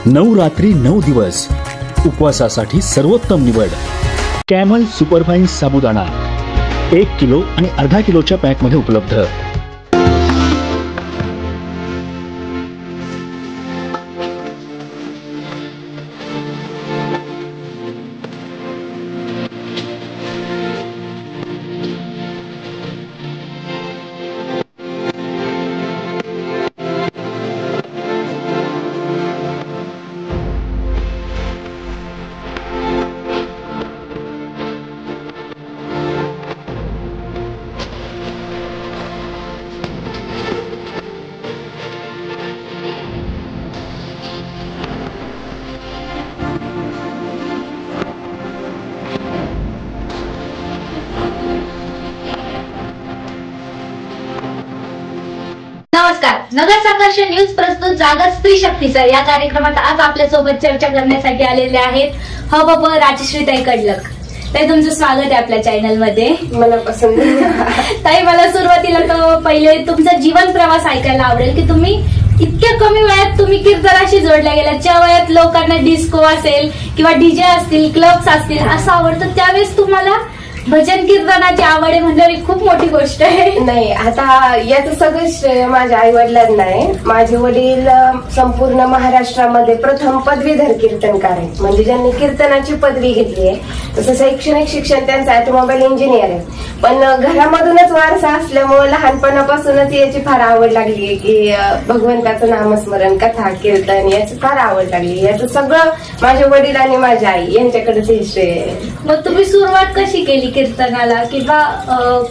9 रात्री 9 दिवस उपवासासाठी सर्वोत्तम निवड कॅमल सुपरफाईन साबुदाणा 1 किलो आणि अर्धा किलोच्या पॅकमध्ये उपलब्ध। नमस्कार, नगर संघर्ष न्यूज प्रस्तुत जागर स्त्री शक्तीचा या कार्यक्रमात आज आपल्या सोबत चर्चा करण्यासाठी आलेले आहेत हबप राजश्रीताई कडलक। ताई, तुमचं स्वागत आहे आपल्या चॅनल मध्ये। मला पसंत ताई, मला सुरुवातीला तर पहिले तुमचा जीवन प्रवास ऐकायला आवडेल की तुम्ही इतक्या कमी वयात तुम्ही कीर्तनाशी जोडल्या गेलात। ज्या वयात लोकांना डिस्को असेल किंवा डीजे असतील, क्लब्स असतील असं आवडतं, त्यावेळेस तुम्हाला भजन कीर्तनाची आवड आहे म्हणजे खूप मोठी गोष्ट आहे। नाही, आता याचं सगळं श्रेय माझ्या आई वडिलांना आहे। माझे वडील संपूर्ण महाराष्ट्रामध्ये प्रथम पदवीधर कीर्तनकार आहेत, म्हणजे ज्यांनी कीर्तनाची पदवी घेतली आहे। तसं शैक्षणिक शिक्षण त्यांचं ऑटोमोबाईल इंजिनियर आहे, पण घरामधूनच वारसा असल्यामुळे लहानपणापासूनच याची फार आवड लागली की भगवंताचं नामस्मरण, कथा, कीर्तन याची फार आवड लागली। याचं सगळं माझे वडील आणि माझी आई यांच्याकडेच हे श्रेय आहे। मग तुम्ही सुरुवात कशी केली कीर्तनाला किंवा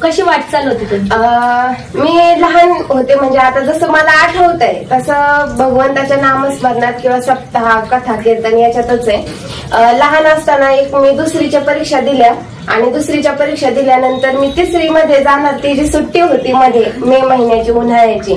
कशी वाटचाल होती तुमची? मी लहान होते, म्हणजे आता जसं मला आठवत आहे तसं भगवंताच्या नामस्मरणात किंवा सप्ताह, कथा, कीर्तन याच्यातच आहे। लहान असताना मी दुसरीच्या परीक्षा दिल्या आणि दुसरीच्या परीक्षा दिल्यानंतर मी तिसरीमध्ये जाणार, ती जी सुट्टी होती मध्ये मे महिन्याची उन्हाळ्याची,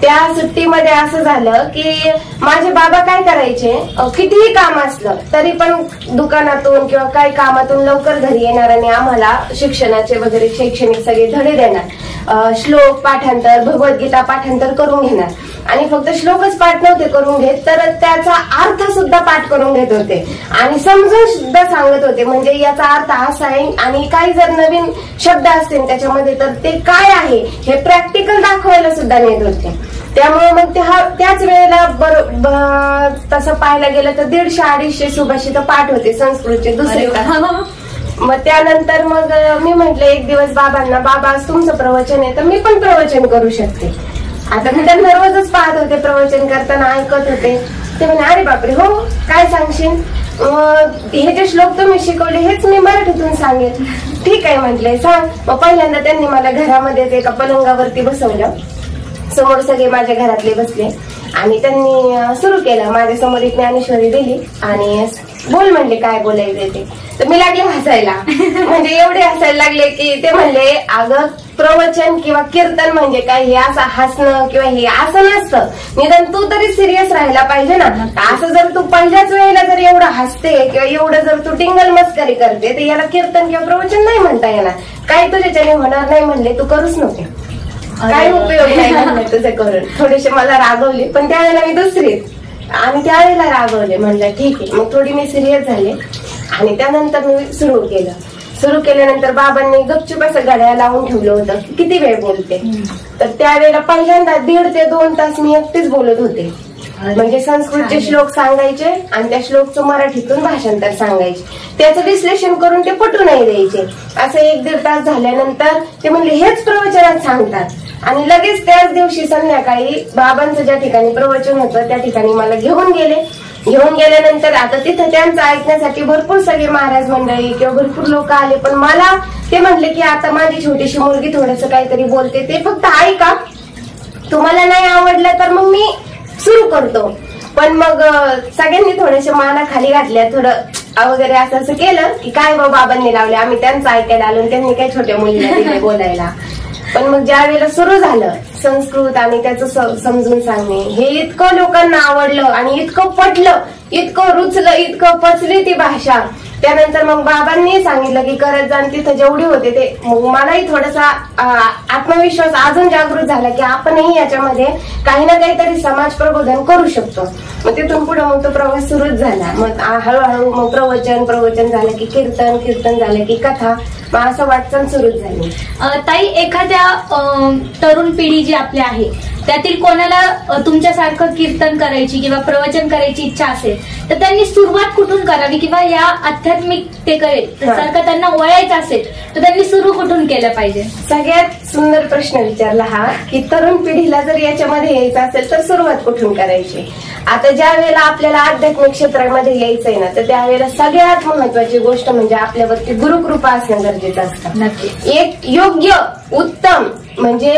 त्या सुट्टीमध्ये असं झालं की माझे बाबा काय करायचे, कितीही काम असलं तरी पण दुकानातून किंवा काही कामातून लवकर घरी येणार आणि आम्हाला शिक्षणाचे वगैरे शैक्षणिक सगळे धडे देणार, श्लोक पाठांतर, भगवद्गीता पाठांतर करून घेणार आणि फक्त श्लोकच पाठ नव्हते करून घेत तर त्याचा अर्थ सुद्धा पाठ करून घेत होते आणि समजून सुद्धा सांगत होते, म्हणजे याचा अर्थ असा आहे आणि काही जर नवीन शब्द असतील त्याच्यामध्ये तर ते काय आहे हे प्रॅक्टिकल दाखवायला सुद्धा नेत होते। त्यामुळे मग त्याच वेळेला तसं पाहायला गेलं तर 150-250 सुभाषित पाठ होते संस्कृतचे दुसरे। मग त्यानंतर मग मी म्हटलं एक दिवस बाबांना, बाबा तुमचं प्रवचन आहे तर मी पण प्रवचन करू शकते। आता मी त्यांना रोजच पाहत होते, प्रवचन करताना ऐकत होते। ते म्हणे, अरे बापरे, हो काय सांगशील, हे जे श्लोक तुम्ही शिकवले हेच मी मराठीतून सांगेल। ठीक आहे म्हटले, सांग। मग पहिल्यांदा त्यांनी मला घरामध्येच एका पलंगावरती बसवलं, समोर सगळे माझ्या घरातले बसले आणि त्यांनी सुरू केलं, माझ्या समोर एक ज्ञानेश्वरी दिली आणि बोल म्हणले काय बोलायचे ते। तर मी लागले हसायला, म्हणजे एवढे हसायला लागले की ते म्हणले, अगं प्रवचन किंवा कीर्तन म्हणजे काय, हे असं हसणं किंवा हे असं नसतं, निदान तू तरी सिरियस राहायला पाहिजे ना। असं जर तू पहिल्याच वेळेला जर एवढं हसते किंवा एवढं जर तू टिंगल मस्करी करते तर याला कीर्तन किंवा प्रवचन नाही म्हणता येणार, काही तुझ्याच्याने होणार नाही म्हणले, तू करूच नको, काय उपयोग नाही म्हणले तुझं करून। थोडेसे मला रागवले, पण त्यावेळेला मी दुसरीत आणि त्यावेळेला रागवले, म्हणलं ठीक आहे। मग थोडी मी सिरियस झाले आणि त्यानंतर मी सुरू केलं। सुरू केल्यानंतर बाबांनी गपचूप असं घड्याळ लावून ठेवलं होतं किती वेळ बोलते, तर त्यावेळेला पहिल्यांदा 1.5 ते 2 तास मी एकटीच बोलत होते, म्हणजे संस्कृतचे श्लोक सांगायचे आणि त्या श्लोकचं मराठीतून भाषांतर सांगायचे, त्याचं विश्लेषण करून ते पटू नाही द्यायचे। असं 1-1.5 तास झाल्यानंतर ते म्हणले हेच प्रवचनात सांगतात आणि लगेच त्याच दिवशी संध्याकाळी बाबांचं ज्या ठिकाणी प्रवचन होतं त्या ठिकाणी मला घेऊन गेले। घेऊन गेल्यानंतर आता तिथं त्यांचं ऐकण्यासाठी भरपूर सगळे महाराज मंडळी किंवा भरपूर लोक आले, पण मला ते म्हणले की आता माझी छोटीशी मुलगी थोडंसं काहीतरी बोलते, ते फक्त ऐका, तुम्हाला नाही आवडलं तर मग मी सुरू करतो। पण मग सगळ्यांनी थोडेसे माना खाली घातल्या, थोडं वगैरे असं केलं की काय बाबांनी लावले, आम्ही त्यांचं ऐकायला आलो, त्यांनी काय छोट्या मुलीला दिले बोलायला। पण मग ज्या वेळेला सुरू झालं संस्कृत आणि त्याचं समजून सांगणे, हे इतकं लोकांना आवडलं आणि इतकं पटलं इतकं रुचलं, इतकं पचली ती भाषा. त्यानंतर मग बाबांनी सांगितलं की करत जाण, तिथं जेवढे होते ते. मग मलाही थोडासा आत्मविश्वास अजून जागृत झाला की आपणही याच्यामध्ये काही ना काहीतरी समाज प्रबोधन करू शकतो. मग तिथून पुढे मग तो प्रवास सुरूच झाला. मग हळूहळू मग प्रवचन झालं की कीर्तन झालं की कथा, मग असं वाटचाल सुरूच झाली. ताई, एखाद्या तरुण पिढी जी आपली आहे त्यातील कोणाला तुमच्यासारखं कीर्तन करायची किंवा प्रवचन करायची इच्छा असेल तर त्यांनी सुरुवात कुठून करावी, किंवा या आध्यात्मिकतेकडे सारखं त्यांना वळायचं असेल तर त्यांनी सुरू कुठून केलं पाहिजे? सगळ्यात सुंदर प्रश्न विचारला हा, की तरुण पिढीला जर याच्यामध्ये यायचं असेल तर सुरुवात कुठून करायची. आता ज्या वेळेला आपल्याला आध्यात्मिक क्षेत्रामध्ये यायचंय ना, तर त्यावेळेला सगळ्यात महत्वाची गोष्ट म्हणजे आपल्यावरती गुरुकृपा असणं गरजेचं असतं. नक्की. एक योग्य उत्तम म्हणजे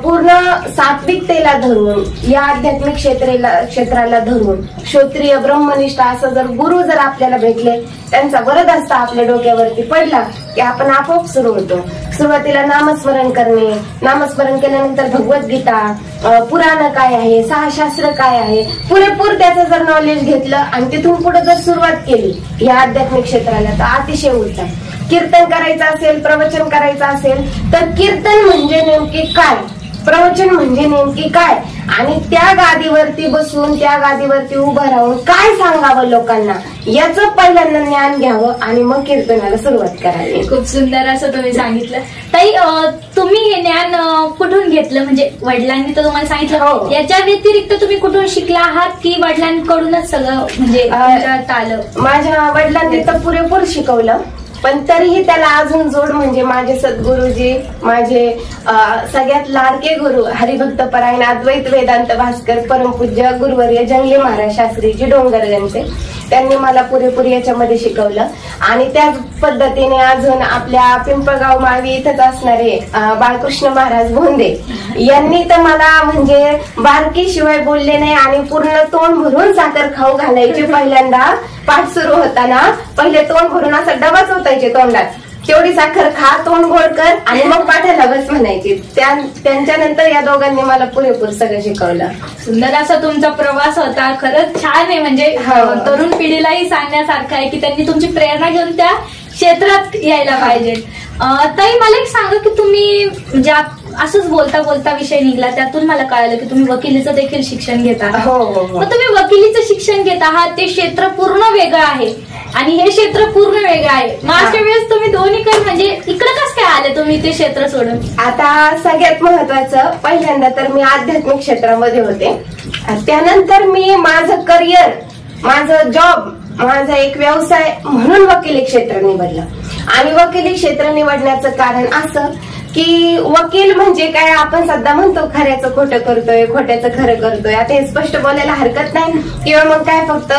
पूर्ण सात्विकतेला धरून, या आध्यात्मिक क्षेत्राला धरून श्रोत्रिय ब्रह्मनिष्ठ असं जर गुरु जर आपल्याला भेटले, त्यांचा वरदहस्त आपल्या डोक्यावरती पडला की आपण आपोआप सुरू होतो. सुरुवातीला नामस्मरण करणे, नामस्मरण केल्यानंतर भगवद्गीता, पुराण काय आहे, 6 शास्त्र काय आहे, पुरेपूर त्याचं जर नॉलेज घेतलं आणि तिथून पुढे जर सुरुवात केली या आध्यात्मिक क्षेत्राला तर अतिशय उत्तम. कीर्तन करायचं असेल, प्रवचन करायचं असेल तर कीर्तन म्हणजे नेमके काय, प्रवचन म्हणजे नेमकी काय, आणि त्या गादीवरती बसून त्या गादीवरती उभं राहून काय सांगावं लोकांना याचं पहिल्यांदा ज्ञान घ्यावं आणि मग कीर्तनाला सुरुवात करावी. खूप सुंदर असं तुम्ही सांगितलं. ताई, तुम्ही हे ज्ञान कुठून घेतलं? म्हणजे वडिलांनी तर तुम्हाला सांगितलं, हो. याच्या व्यतिरिक्त तुम्ही कुठून शिकला आहात की वडिलांकडूनच सगळं म्हणजे तुमच्यात आलं? माझ्या वडिलांनी तर पुरेपूर शिकवलं, पण तरीही त्याला अजून जोड म्हणजे माझे सद्गुरुजी, माझे सगळ्यात लाडके गुरु हरिभक्त परायण अद्वैत वेदांत भास्कर परमपूज्य गुरुवर्य जंगले महाराज शास्त्रीजी डोंगरगंजचे, त्यांनी मला पुरेपूर याच्यामध्ये शिकवलं. आणि त्याच पद्धतीने अजून आपल्या पिंपळगाव माळवी इथंच असणारे बाळकृष्ण महाराज भोंदे यांनी तर मला म्हणजे बारकी शिवाय बोलले नाही आणि पूर्ण तोंड भरून साखर खाऊ घालायचे. पहिल्यांदा पाठ सुरू होताना पहिले तोंड भरून असं डबाच होतायचे तोंडात, तेवढी साखर खा, तोंड गोड कर आणि मग पाठाला बस म्हणायची. त्यांच्यानंतर या दोघांनी मला पुरेपूर सगळं शिकवलं. सुंदर असा तुमचा प्रवास होता. खरंच छान आहे. म्हणजे तरुण पिढीलाही सांगण्यासारखं आहे की त्यांनी तुमची प्रेरणा घेऊन त्या क्षेत्रात यायला पाहिजे. ताई, मला एक सांगा की तुम्ही म्हणजे असंच बोलता बोलता विषय निघला, त्यातून मला कळालं की तुम्ही वकिलीचं देखील शिक्षण घेत आहात. मग तुम्ही वकिलीचं शिक्षण घेत आहात, ते क्षेत्र पूर्ण वेगळं आहे आणि हे क्षेत्र पूर्ण वेगळं आहे. मग अशा वेळेस तुम्ही दोन्हीकडे म्हणजे इकडे कसं काय आले तुम्ही ते क्षेत्र सोडून? आता सगळ्यात महत्वाचं, पहिल्यांदा तर मी आध्यात्मिक क्षेत्रामध्ये होते, त्यानंतर मी माझं करिअर, माझं जॉब, माझा एक व्यवसाय म्हणून वकिली क्षेत्र निवडलं. आणि वकिली क्षेत्र निवडण्याचं कारण असं की वकील म्हणजे काय, आपण सध्या म्हणतो खऱ्याचं खोटं करतोय, खोट्याचं खरं करतोय. आता हे स्पष्ट बोलायला हरकत नाही, किंवा मग काय फक्त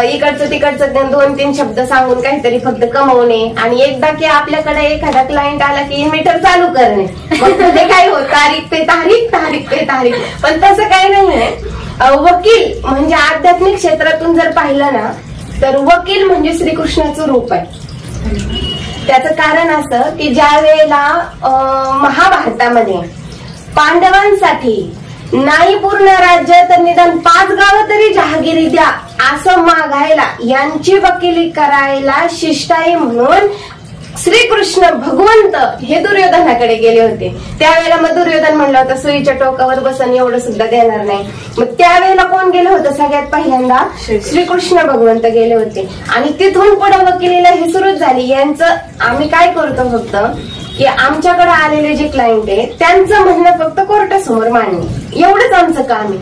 इकडचं तिकडचं 2-3 शब्द सांगून काहीतरी फक्त कमवणे आणि एकदा की आपल्याकडे एखादा क्लायंट आला की मीटर चालू करणे, मग म्हणजे काय हो, तारीख पे तारीख. पण तसं काही नाहीये. वकील म्हणजे आध्यात्मिक क्षेत्रातून जर पाहिलं ना तर वकील म्हणजे श्रीकृष्णाचं रूप आहे. त्याचं कारण असं की ज्या वेळेला महाभारतामध्ये पांडवांसाठी नाही पूर्ण राज्य तर निदान 5 गावं तरी जहागिरी द्या असं मागायला, यांची वकिली करायला शिष्टाई म्हणून श्रीकृष्ण भगवंत हे दुर्योधनाकडे गेले होते. त्यावेळेला मग दुर्योधन म्हणलं होतं सुईच्या टोकावर बसन एवढं सुद्धा देणार नाही. मग त्यावेळेला कोण गेलं होतं? सगळ्यात पहिल्यांदा श्रीकृष्ण भगवंत गेले होते. आणि तिथून पुढे वकिलीला ही सुरुच झाली. यांचं आम्ही काय करतो फक्त की आमच्याकडे आलेले जे क्लायंट आहे त्यांचं म्हणणं फक्त कोर्टासमोर मांडणे, एवढंच आमचं काम आहे.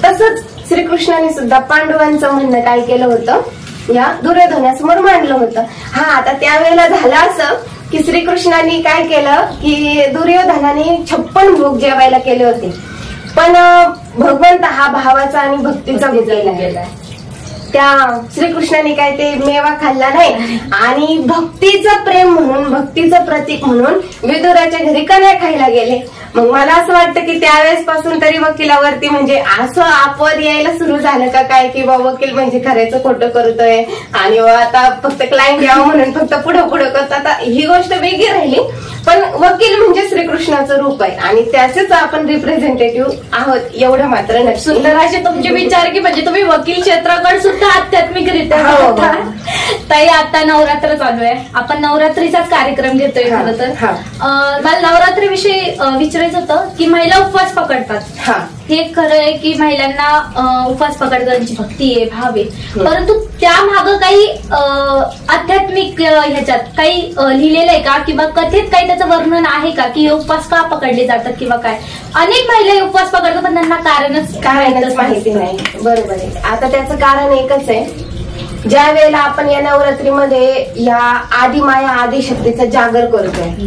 तसंच श्रीकृष्णाने सुद्धा पांडवांचं म्हणणं काय केलं होतं, या दुर्योधनासमोर मांडलं होतं. आता त्यावेळेला झालं असं की श्रीकृष्णाने काय केलं की दुर्योधनाने 56 भोग जेवायला केले होते, पण भगवंत हा भावाचा आणि भक्तीचा भोगायला गेला. त्या श्रीकृष्णाने काय ते मेवा खाल्ला नाही आणि भक्तीचं प्रेम म्हणून, भक्तीचं प्रतीक म्हणून विदुराच्या घरी कन्या खायला गेले. मग मला असं वाटतं की त्यावेळेस पासून तरी वकिलावरती म्हणजे असं अपवाद यायला सुरू झालं का काय की बा वकील म्हणजे खऱ्याचं खोटं करतोय आणि आता फक्त क्लायंट यावं म्हणून फक्त पुढं करतो. आता ही गोष्ट वेगळी राहिली, पण वकील म्हणजे श्रीकृष्णाचं रूप आहे आणि त्याचेच आपण रिप्रेझेंटेटिव्ह आहोत एवढं मात्र नक्की. सुंदर असे तुमचे विचार की म्हणजे तुम्ही वकील क्षेत्राकडे सुद्धा आध्यात्मिकरित्या ताई. आता नवरात्र चालू आहे, आपण नवरात्रीचाच कार्यक्रम घेतोय खरं तर. मला नवरात्रीविषयी विचारायचं होतं की महिला उपवास पकडतात, हे खरं आहे की महिलांना उपवास पकडतांची भक्ती आहे, भाव आहे, परंतु त्यामागं काही आध्यात्मिक ह्याच्यात काही लिहिलेलं आहे का किंवा कथेत काही त्याचं वर्णन आहे का की हे उपवास का पकडले जातात किंवा काय? अनेक महिला हे उपवास पकडतात पण त्यांना कारणच माहिती नाही. बरोबर आहे. आता त्याचं कारण एकच आहे, ज्या वेळेला आपण या नवरात्रीमध्ये या आदिमाया आदिशक्तीचा जागर करतोय,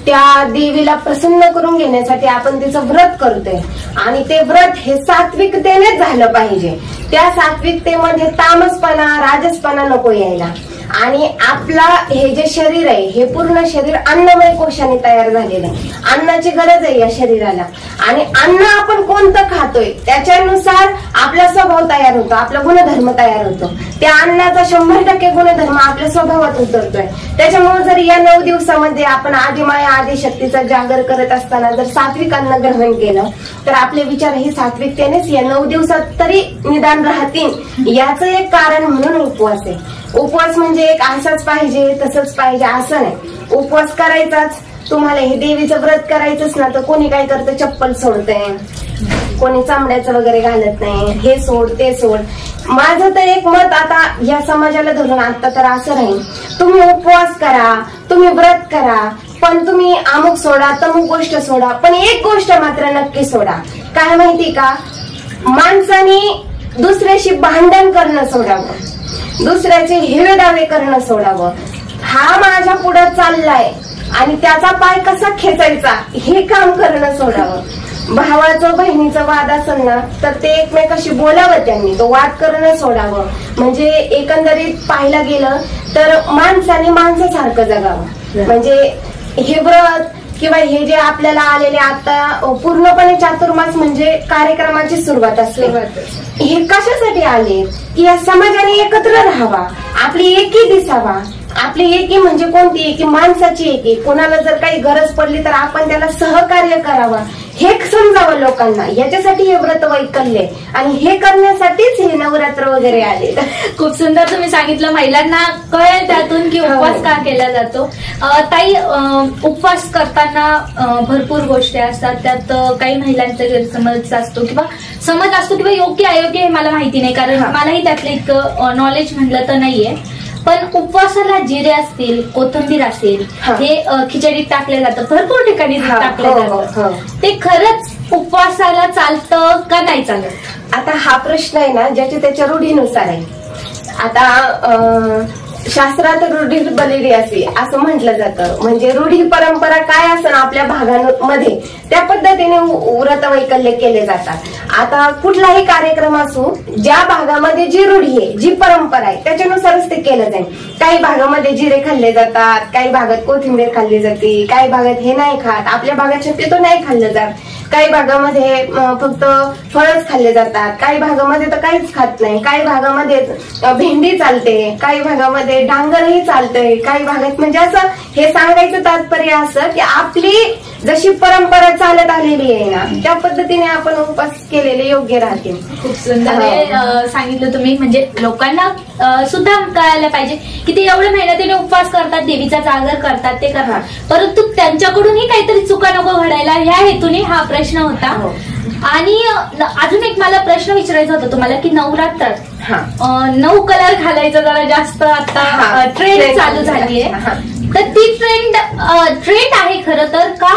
त्या देवीला प्रसन्न करून घेण्यासाठी आपण तिचं व्रत करतोय आणि ते व्रत हे सात्विकतेनेच झालं पाहिजे. त्या सात्विकतेमध्ये तामसपणा राजसपणा नको यायला. आणि आपला हे जे शरीर आहे हे पूर्ण शरीर अन्नमय कोशाने तयार झालेलं आहे. अन्नाची गरज आहे या शरीराला आणि अन्न आपण कोणतं खातोय त्याच्यानुसार आपला स्वभाव तयार होतो, आपला गुणधर्म तयार होतो. त्या अन्नाचा 100% गुणधर्म आपल्या स्वभावात उतरतोय. त्याच्यामुळे जर या 9 दिवसामध्ये आपण आदिमाया आदिशक्तीचा जागर करत असताना जर सात्विक अन्न ग्रहण केलं तर आपले विचार हे सात्विकतेनेच या 9 दिवसात तरी निदान राहतील. याचं एक कारण म्हणून उपवास आहे. उपवास म्हणजे एक असाच पाहिजे तसंच पाहिजे असं नाही. उपवास करायचाच, तुम्हाला हे देवीचं व्रत करायचंच ना तर कोणी काय करतं, चप्पल सोडतंय, कोणी चामड्याचं वगैरे घालत नाही, हे सोड ते सोड. माझं तर एक मत आता या समाजाला धरून आता तर असं राहील, तुम्ही उपवास करा, तुम्ही व्रत करा, पण तुम्ही अमुक सोडा तमुक गोष्ट सोडा, पण एक गोष्ट मात्र नक्की सोडा. काय माहिती का, माणसाने दुसऱ्याशी भांडण करणं सोडावं, दुसऱ्याचे हिरे दावे करणं सोडावं. हा माझ्या पुढे चाललाय आणि त्याचा पाय कसा खेचायचा हे काम करणं सोडावं. भावाचं बहिणीचं वाद असेल ना तर ते एकमेकाशी बोलावं, त्यांनी तो वाद करणं सोडावं. म्हणजे एकंदरीत पाहायला गेलं तर माणसाने माणसासारखं जगावं. म्हणजे हे व्रत किंवा हे जे आपल्याला आलेले आता पूर्णपणे चातुर्मास म्हणजे कार्यक्रमाची सुरुवात असते. हे कशासाठी आले की या समाजाने एकत्र राहावा, आपली एकी दिसावा. आपली एकी म्हणजे कोणती एकी, माणसाची एकी. कोणाला जर काही गरज पडली तर आपण त्याला सहकार्य करावं हे समजावं लोकांना. याच्यासाठी हे व्रत वैकल्य आणि हे करण्यासाठीच हे नवरात्र वगैरे आले. खूप सुंदर तुम्ही सांगितलं, महिलांना कळेल त्यातून की उपवास का केला जातो. ताई, उपवास करताना भरपूर गोष्टी असतात, त्यात काही महिलांचा गैरसमज असतो किंवा समज असतो किंवा योग्य अयोग्य हे मला माहिती नाही, कारण मलाही त्यातलं इतकं नॉलेज म्हणलं तर नाहीये. पण उपवासाला जिरे असतील, कोथिंबीर असेल, हे खिचडीत टाकले जातं, भरपूर ठिकाणी टाकले जातं. ते खरंच उपवासाला चालतं का नाही चालत? आता हा प्रश्न आहे ना ज्याच्या त्याच्या रूढीनुसार आहे. आता शास्त्रात रूढी बलिडी असे असं म्हटलं जातं. म्हणजे रूढी परंपरा काय असं आपल्या भागांमध्ये त्या पद्धतीने व्रत वैकल्य केले जातात. आता कुठलाही कार्यक्रम असो, ज्या भागामध्ये जी रूढी आहे, जी परंपरा आहे त्याच्यानुसारच ते केलं जाईल. काही भागामध्ये जिरे खाल्ले जातात, काही भागात कोथिंबीर खाल्ली जाते, काही भागात हे नाही खात, आपल्या भागात शक्यतो नाही खाल्लं जात. काही भागामध्ये फक्त फळच खाल्ले जातात, काही भागामध्ये तर काहीच खात नाही, काही भागामध्ये भेंडी चालते, काही भागामध्ये डांगरही चालतंय, काही भागात म्हणजे असं हे सांगायचं तात्पर्य असं की आपली जशी परंपरा चालत आलेली आहे ना त्या पद्धतीने आपण उपवास केलेले योग्य राहतील. खूप सुंदर सांगितलं तुम्ही. म्हणजे लोकांना सुद्धा कळायला पाहिजे की ते एवढ्या मेहनतीने उपवास करतात, देवीचा जागर करतात, ते करतात, परंतु त्यांच्याकडूनही काहीतरी चुका नको घडायला ह्या हेतूने हा प्रश्न होता. आणि अजून एक मला प्रश्न विचारायचा होता तुम्हाला की नवरात्रात 9 कलर घालायचं जरा जास्त आता ट्रेंड चालू झाली आहे, तर ती ट्रेंड आहे खरं तर का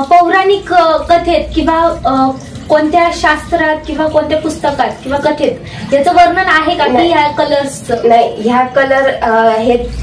पौराणिक कथेत किंवा कोणत्या शास्त्रात किंवा कोणत्या पुस्तकात किंवा कथेत याचं वर्णन आहे का की ह्या कलर्सचं? नाही, ह्या कलर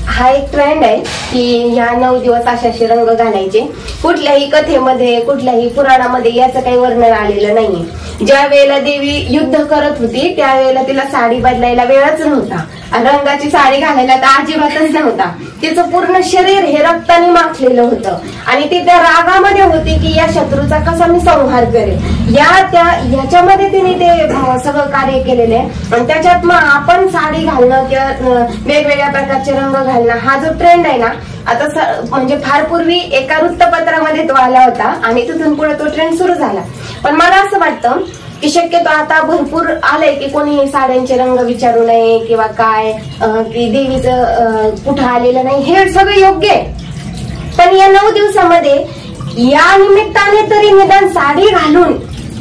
हा एक ट्रेंड आहे की ह्या 9 दिवस असे रंग घालायचे. कुठल्याही कथेमध्ये कुठल्याही पुराणामध्ये याचं काही वर्णन आलेलं नाहीये. ज्या वेळेला देवी युद्ध करत होती त्यावेळेला तिला साडी बदलायला वेळच नव्हता, रंगाची साडी घालायला तर अजिबातच नव्हता. तिचं पूर्ण शरीर हे रक्ताने माखलेलं होतं आणि ती त्या रागामध्ये होती की या शत्रूचा कसा मी संहार करेल. या ह्याच्यामध्ये तिने ते सगळं कार्य केलेलं आहे. आणि त्याच्यात मग आपण साडी घालणं किंवा वेगवेगळ्या प्रकारचे रंग घालणं हा जो ट्रेंड आहे ना, आता म्हणजे फार पूर्वी एका वृत्तपत्रामध्ये तो आला होता आणि तिथून पुढे तो ट्रेंड सुरू झाला. पण मला असं वाटतं की शक्यतो आता भरपूर आलंय की कोणी साड्यांचे रंग विचारू नये किंवा काय, की देवीचं कुठं आलेलं नाही, हे सगळं योग्य आहे. पण या 9 दिवसामध्ये या निमित्ताने तरी निदान साडी घालून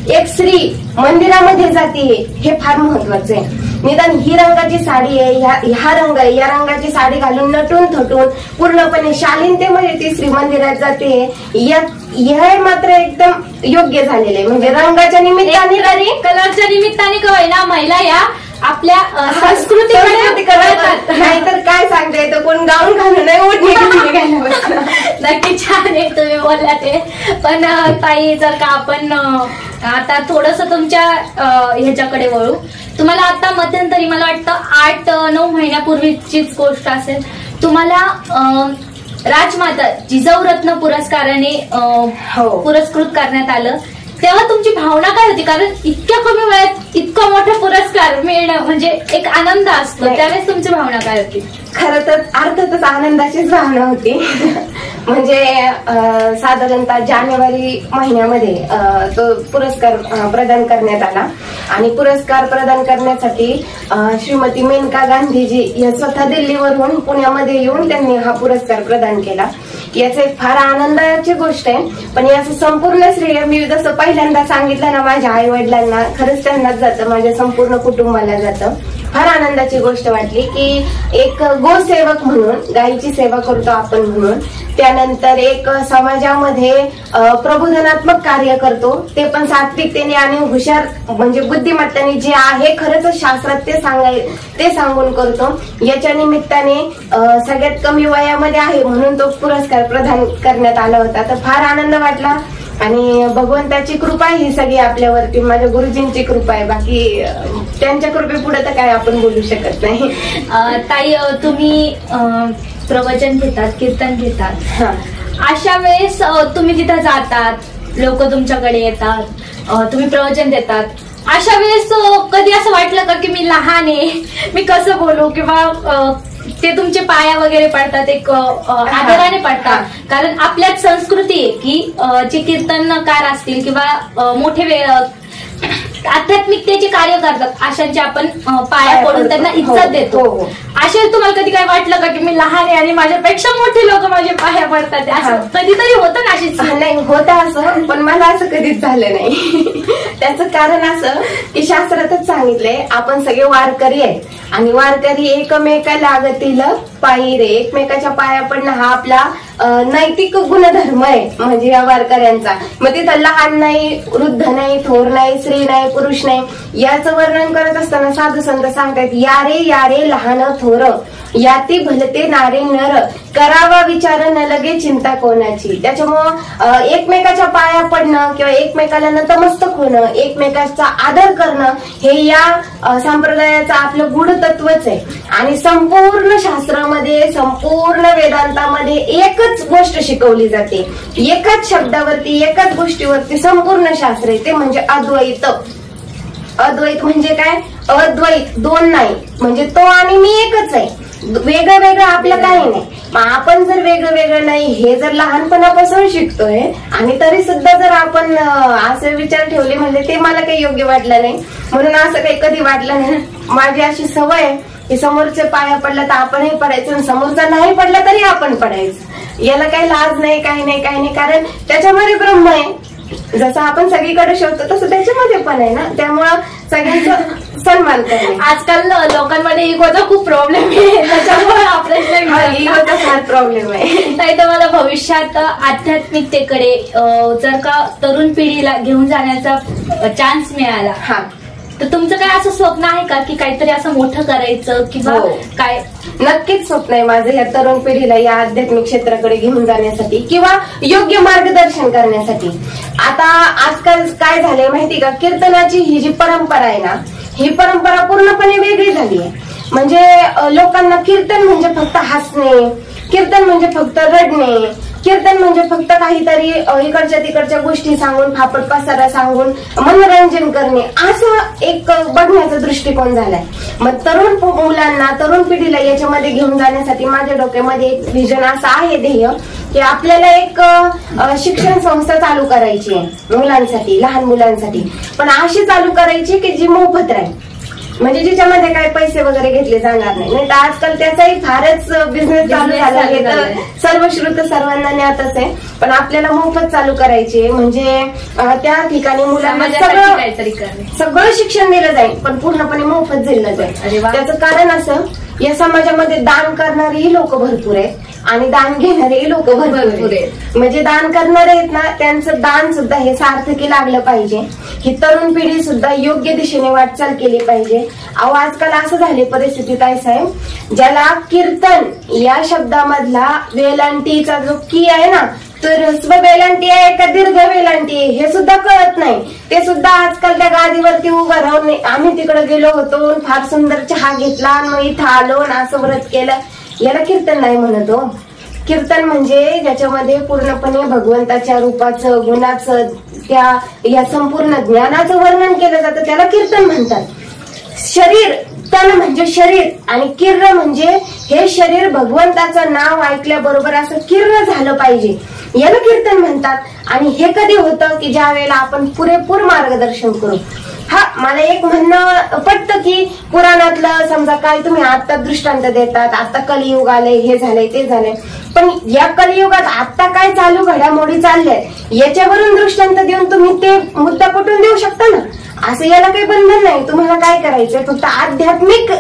एक स्त्री मंदिरामध्ये जाते हे फार महत्वाचं आहे. निदान ही रंगाची साडी आहे, हा रंग आहे, या रंगाची साडी घालून नटून थटून पूर्णपणे शालीनतेमध्ये ती स्त्री मंदिरात जाते, हे मात्र एकदम योग्य झालेलं आहे. म्हणजे रंगाच्या निमित्ताने तरी कलरच्या निमित्ताने का होईना महिला या आपल्या संस्कृतीकडे कळतात. नाहीतर काय सांगता येतं, कोण गाऊन घालून नाही ओढणी घायला. नक्की छान आहे तुम्ही बोलला ते. पण ताई, जर का आपण आता थोडस तुमच्या ह्याच्याकडे वळू, तुम्हाला आता मध्यंतरी मला वाटतं 8-9 महिन्यापूर्वीचीच गोष्ट असेल, तुम्हाला राजमाता जिजाऊ रत्न पुरस्काराने पुरस्कृत करण्यात आलं. तेव्हा तुमची भावना काय होती? कारण इतक्या कमी वयात इतका मोठा पुरस्कार मिळणं म्हणजे एक आनंद असतो, त्यावेळेस तुमची भावना काय होती? खरं तर अर्थातच आनंदाचीच भावना होती. म्हणजे साधारणतः जानेवारी महिन्यामध्ये तो पुरस्कार प्रदान करण्यात आला आणि पुरस्कार प्रदान करण्यासाठी श्रीमती मेनका गांधीजी या स्वतः दिल्लीवरून पुण्यामध्ये येऊन त्यांनी हा पुरस्कार प्रदान केला. याचं एक फार आनंदाची गोष्ट आहे. पण याचं संपूर्ण श्रेय मी जसं पहिल्यांदा सांगितलं ना, माझ्या आई वडिलांना, खरंच त्यांनाच जातं, माझ्या संपूर्ण कुटुंबाला जातं. फार आनंदाची गोष्ट वाटली की एक गोसेवक म्हणून, गायीची सेवा करतो आपण म्हणून, त्यानंतर एक समाजामध्ये प्रबोधनात्मक कार्य करतो, ते पण सात्विकतेने आणि हुशार म्हणजे बुद्धिमत्तेने जे आहे खरंच शास्त्रात ते सांगून करतो. याच्या निमित्ताने सगळ्यात कमी वयामध्ये आहे म्हणून तो पुरस्कार प्रदान करण्यात आला होता. तर फार आनंद वाटला आणि भगवंताची कृपा ही सगळी आपल्यावरती, माझ्या गुरुजींची कृपा आहे. बाकी त्यांच्या कृपेपुढे तर काय आपण बोलू शकत नाही. ताई, तुम्ही प्रवचन घेतात, कीर्तन घेतात, अशा वेळेस तुम्ही तिथं जातात, लोक तुमच्याकडे येतात, तुम्ही प्रवचन देतात, अशा वेळेस कधी असं वाटलं का की मी लहान आहे, मी कसं बोलू, किंवा ते तुमचे पाया वगैरे पडतात, एक आदराने पडतात? कारण आपल्यात संस्कृती आहे की जे कीर्तनकार असतील किंवा मोठे आध्यात्मिकतेचे कार्य करतात, अशांचे आपण पाया पडून त्यांना इज्जत देतो. असे तुम्हाला कधी काय वाटलं का की मी लहान आहे आणि माझ्यापेक्षा मोठे लोक माझे पाया पडतात? असं कधीतरी होतं ना? अशीच नाही होतं असं, पण मला असं कधीच झालं नाही. त्याचं कारण असं की शास्त्रातच सांगितलंय आपण सगळे वारकरी आहे आणि वारकरी एकमेका लागतील पायी रे. एकमेकाच्या पाया पडणं हा आपला नैतिक गुणधर्म आहे म्हणजे या वारकऱ्यांचा. मग तिथं लहान नाही, वृद्ध नाही, थोर नाही, स्त्री नाही, पुरुष नाही, याचं वर्णन करत असताना साधू संत सांगतात, या रे लहान थोर, याती भलते नारे नर, करावा विचार न लगे चिंता कोणाची. त्याच्यामुळं एकमेकाच्या पाया पडणं किंवा एकमेकाला नतमस्तक होणं, एकमेकाचा आदर करणं हे या संप्रदायाचं आपलं गूढ तत्वच आहे. आणि संपूर्ण शास्त्रामध्ये, संपूर्ण वेदांतामध्ये एकच गोष्ट शिकवली जाते, एकाच शब्दावरती, एकाच गोष्टीवरती संपूर्ण शास्त्र आहे, ते म्हणजे अद्वैत. अद्वैत म्हणजे काय? अद्वैत, दोन नाही, म्हणजे तो आणि मी एकच आहे, वेगळं वेगळं आपलं काही नाही. मग आपण जर वेगळं वेगळं नाही हे जर लहानपणापासून शिकतोय आणि तरी सुद्धा जर आपण असे विचार ठेवले म्हणजे ते मला काही योग्य वाटलं नाही. म्हणून असं काही कधी वाटलं नाही. माझी अशी सवय आहे की समोरचे पाया पडला तर आपणही पडायचं आणि समोरचा नाही पडला तरी आपण पडायचं. याला काही लाज नाही, काही नाही, कारण त्याच्यामध्ये ब्रह्म आहे. जसं आपण सगळीकडे शोधतो तसं त्याच्यामध्ये पण आहे ना. त्यामुळं सगळ्यांचं सन्मान करणे. आजकाल लोकांमध्ये इगोचा खूप प्रॉब्लेम आहे, त्याच्यामुळे आपल्याला इगोचा फार प्रॉब्लेम आहे. ताई, तुम्हाला भविष्यात आध्यात्मिकतेकडे जर का तरुण पिढीला घेऊन जाण्याचा चान्स मिळाला तर तुमचं काय असं स्वप्न आहे का की काहीतरी असं मोठं करायचं किंवा काय? नक्कीच स्वप्न आहे माझं या तरुण पिढीला या आध्यात्मिक क्षेत्राकडे घेऊन जाण्यासाठी किंवा योग्य मार्गदर्शन करण्यासाठी. आता आजकाल काय झालंय माहिती का, कीर्तनाची ही जी परंपरा आहे ना, ही परंपरा पूर्णपणे वेगळी झाली आहे. म्हणजे लोकांना कीर्तन म्हणजे फक्त हसणे, कीर्तन म्हणजे फक्त रडणे, कीर्तन म्हणजे फक्त काहीतरी इकडच्या तिकडच्या गोष्टी सांगून फापट पसारा सांगून मनोरंजन करणे असं एक बघण्याचा दृष्टिकोन झालाय. मग तरुण मुलांना, तरुण पिढीला याच्यामध्ये घेऊन जाण्यासाठी माझ्या डोक्यामध्ये एक विजन असं आहे, ध्येय, की आपल्याला एक शिक्षण संस्था चालू करायची आहे मुलांसाठी, लहान मुलांसाठी, पण अशी चालू करायची की जी मोफत राहील, म्हणजे जिच्यामध्ये काही पैसे वगैरे घेतले जाणार नाही. तर आजकाल त्याचाही फारच बिझनेस चालू झाला आहे, तर सर्वश्रुत सर्वांना ज्ञातच आहे. पण आपल्याला मोफत चालू करायची, म्हणजे त्या ठिकाणी मुलांना सगळं शिक्षण दिलं जाईल, पण पूर्णपणे मोफत दिलं जाईल. त्याचं कारण असं, या समाजामध्ये दान करणारेही लोक भरपूर आहेत आणि दान घेणारेही लोक भरपूर आहेत. म्हणजे दान करणारे आहेत ना, त्यांचं दान सुद्धा हे सार्थकी लागलं पाहिजे. ही तरुण पिढी सुद्धा योग्य दिशेने वाटचाल केली पाहिजे. अहो, आजकाल असं झाले परिस्थिती काय साहेब, ज्याला कीर्तन या शब्दामधला वेलांटीचा जो की आहे ना, तो ह्रस्व वेलांटी आहे का दीर्घ वेलांटी आहे हे सुद्धा कळत नाही. ते सुद्धा आजकाल त्या गादीवरती उभं राहून, आम्ही तिकडे गेलो होतो, फार सुंदर चहा घेतला आणि मग इथं आलो आणि असं व्रत केलं, याला कीर्तन नाही म्हणत हो. कीर्तन म्हणजे ज्याच्यामध्ये पूर्णपणे भगवंताच्या रूपाचं, गुणाचं, त्या या संपूर्ण ज्ञानाचं वर्णन केलं जातं, त्याला कीर्तन म्हणतात. शरीर, तन म्हणजे शरीर आणि किर्र म्हणजे हे शरीर भगवंताचं नाव ऐकल्याबरोबर असं किर्र झालं पाहिजे, याला कीर्तन म्हणतात. आणि हे कधी होतं की ज्या वेळेला आपण पुरेपूर मार्गदर्शन करू. हा, मला एक म्हणणं पटतं की पुराणातलं समजा काय तुम्ही आता दृष्टांत देतात, आता कलियुग आलंय, हे झालंय, ते झालंय, पण या कलियुगात आता काय चालू घडामोडी चालल्यात याच्यावरून दृष्टांत देऊन तुम्ही ते मुद्दा पटवून देऊ शकता ना. असं याला काही बंधन नाही. तुम्हाला काय करायचंय, फक्त आध्यात्मिक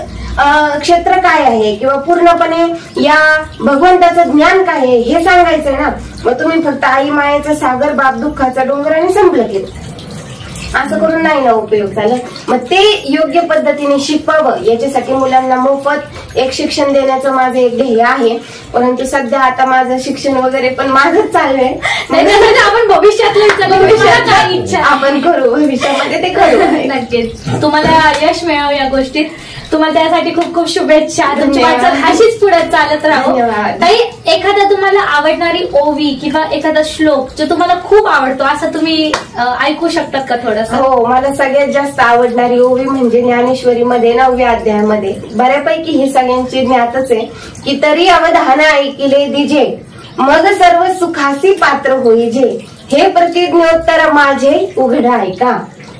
क्षेत्र काय आहे किंवा पूर्णपणे या भगवंताचं ज्ञान काय आहे हे सांगायचंय ना. मग तुम्ही फक्त आई मायेचं सागर, बाप दुःखाचा डोंगर आणि संपलं केलं, असं करून नाही ना उपयोग झाला. मग ते योग्य पद्धतीने शिकवावं याच्यासाठी मुलांना मोफत एक शिक्षण देण्याचं माझं एक ध्येय आहे. परंतु सध्या आता माझं शिक्षण वगैरे पण माझंच चालू आहे. आपण भविष्यात इच्छा आपण करू, भविष्यामध्ये ते करू. नक्कीच तुम्हाला यश मिळावं या गोष्टीत. तुम्हाला त्यासाठी खूप खूप शुभेच्छा. तुमची वाटचाल अशीच पुढे चालत राहू. ताई, एखादा तुम्हाला आवडणारी ओवी किंवा एखादा श्लोक जो तुम्हाला खूप आवडतो असं तुम्ही ऐकू शकतात का थोडंसं? हो, मला सगळ्यात जास्त आवडणारी ओवी म्हणजे ज्ञानेश्वरीमध्ये 9व्या अध्यायामध्ये, बऱ्यापैकी ही सगळ्यांची ज्ञातच आहे की तरी अवधान ऐकिले दिजे, मग सर्व सुखासी पात्र होईजे, हे प्रतिज्ञोत्तर माझे उघड ऐका.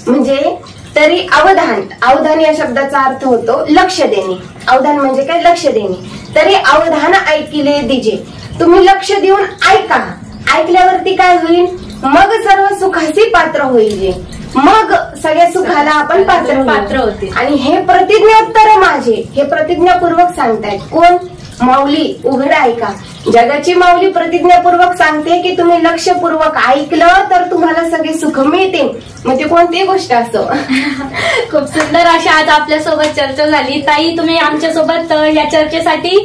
म्हणजे तरी अवधान, अवधान या शब्दाचा अर्थ होतो लक्ष देणे. अवधान म्हणजे काय, लक्ष देणे. तरी अवधान ऐकिले दिजे, तुम्ही लक्ष देऊन ऐका. ऐकल्यावरती काय होईल, मग सर्व सुखासी पात्र होईल, मग सगळ्या सुखाला आपण पात्र होते. आणि हे प्रतिज्ञोत्तर माझे, हे प्रतिज्ञापूर्वक सांगतायत कोण, माऊली. उघड ऐका. जगाची माऊली प्रतिज्ञापूर्वक सांगते की तुम्ही लक्षपूर्वक ऐकलं तर तुम्हाला सगळे सुख मिळते, म्हणजे कोणतीही गोष्ट असो. खूप सुंदर अशी आज आपल्यासोबत चर्चा झाली. ताई, तुम्ही आमच्यासोबत या चर्चेसाठी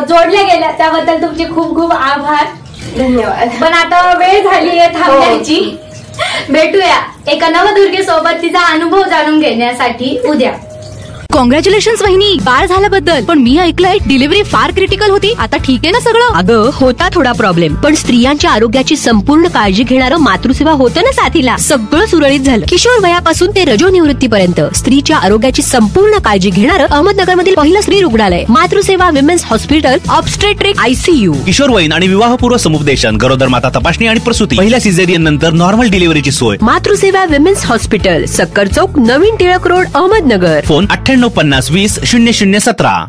जोडल्या गेल्या त्याबद्दल तुमचे खूप खूप आभार. धन्यवाद. पण आता वेळ झाली आहे थांबण्याची. भेटूया एका नवदुर्गेसोबत तिचा अनुभव जाणून घेण्यासाठी उद्या. कॉंग्रॅच्युलेशन्स वहिनी, बाळ झाल्याबद्दल. पण मी ऐकलंय डिलिव्हरी फार क्रिटिकल होती. आता ठीक आहे ना सगळं? अगं, होता थोडा प्रॉब्लेम, पण स्त्रियांच्या आरोग्याची संपूर्ण काळजी घेणारं मातृसेवा होतं ना साथीला. सगळं सुरळीत झालं. किशोर वयापासून ते रजोनिवृत्तीपर्यंत स्त्रीच्या आरोग्याची संपूर्ण काळजी घेणारं अहमदनगरमधील पहिलं स्त्री रुग्णालय Matruseva women's hospital, obstetric ICU. किशोरवयीन आणि विवाहपूर्व समुपदेशन, गरोदर माता तपासणी आणि प्रसूती, पहिल्या सिझेरियन नंतर नॉर्मल डिलिव्हरीची सोय. मातृसेवा विमेन्स हॉस्पिटल, सक्कर चौक, नवीन टिळक रोड, अहमदनगर. फोन 9850 20 0017.